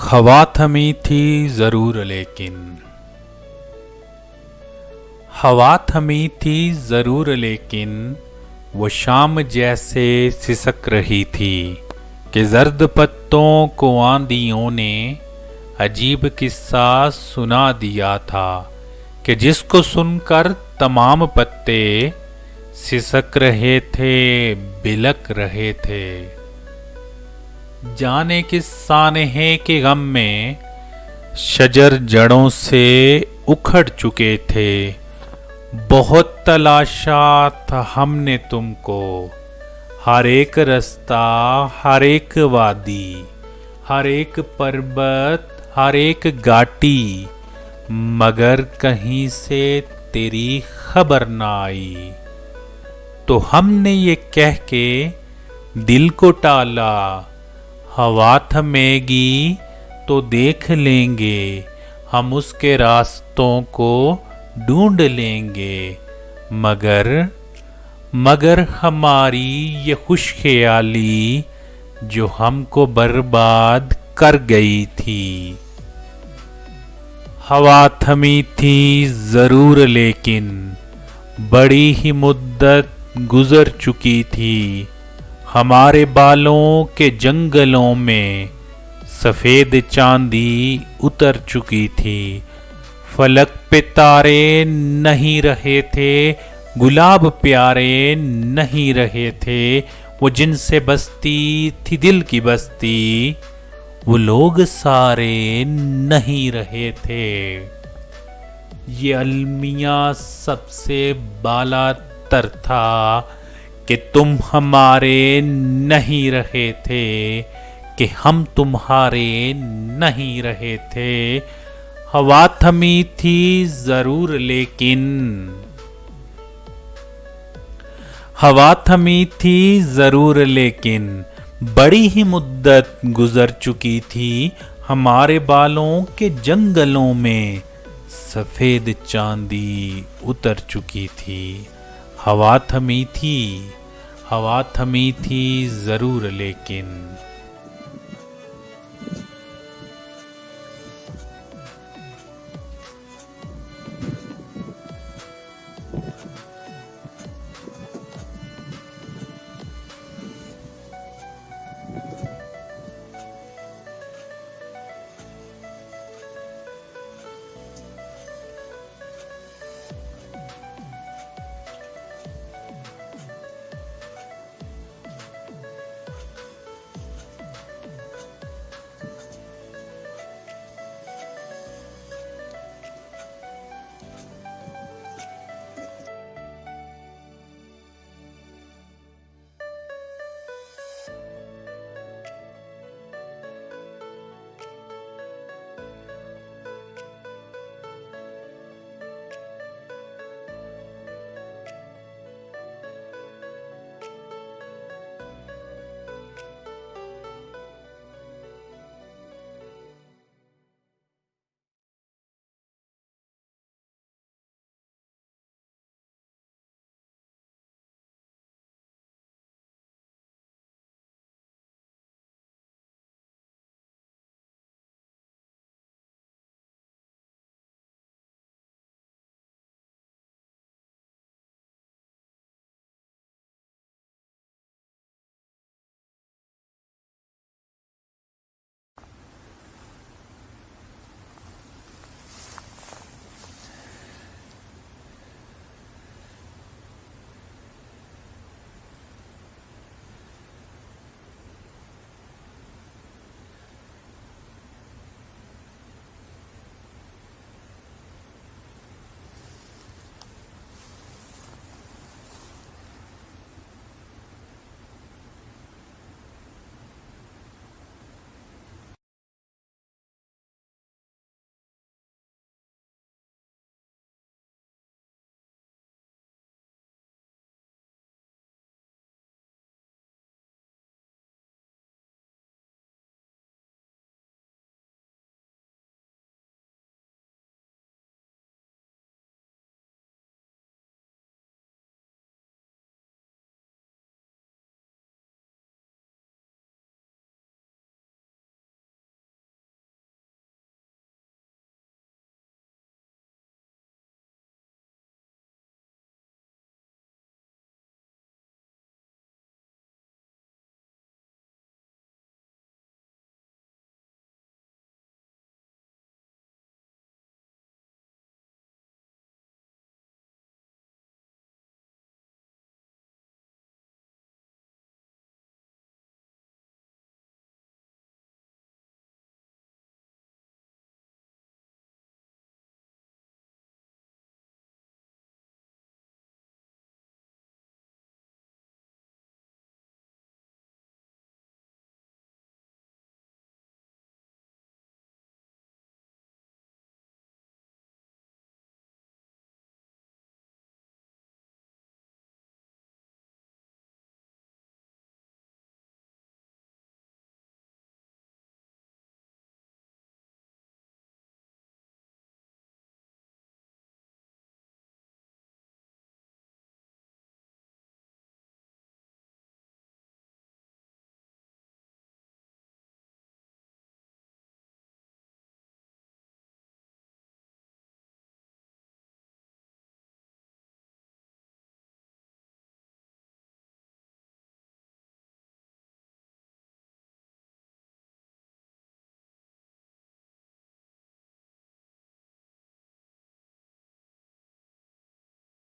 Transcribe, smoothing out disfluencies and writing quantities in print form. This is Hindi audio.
हवा थमी थी जरूर लेकिन हवा थमी थी जरूर लेकिन वो शाम जैसे सिसक रही थी कि जर्द पत्तों को आंधियों ने अजीब किस्सा सुना दिया था कि जिसको सुनकर तमाम पत्ते सिसक रहे थे, बिलक रहे थे। जाने किस सानहे के गम में शजर जड़ों से उखड़ चुके थे। बहुत तलाशा था हमने तुमको, हर एक रास्ता, हर एक वादी, हर एक पर्वत, हर एक घाटी, मगर कहीं से तेरी खबर ना आई। तो हमने ये कह के दिल को टाला, हवा थमेगी तो देख लेंगे, हम उसके रास्तों को ढूंढ लेंगे। मगर हमारी ये खुशख्याली जो हमको बर्बाद कर गई थी। हवा थमी थी जरूर लेकिन बड़ी ही मुद्दत गुजर चुकी थी। हमारे बालों के जंगलों में सफेद चांदी उतर चुकी थी। फलक पे तारे नहीं रहे थे, गुलाब प्यारे नहीं रहे थे। वो जिनसे बसती थी दिल की बस्ती, वो लोग सारे नहीं रहे थे। ये अलमिया सबसे बाला तर था कि तुम हमारे नहीं रहे थे, कि हम तुम्हारे नहीं रहे थे। हवा थमी थी जरूर लेकिन हवा थमी थी जरूर लेकिन बड़ी ही मुद्दत गुजर चुकी थी। हमारे बालों के जंगलों में सफेद चांदी उतर चुकी थी। हवा थमी थी जरूर लेकिन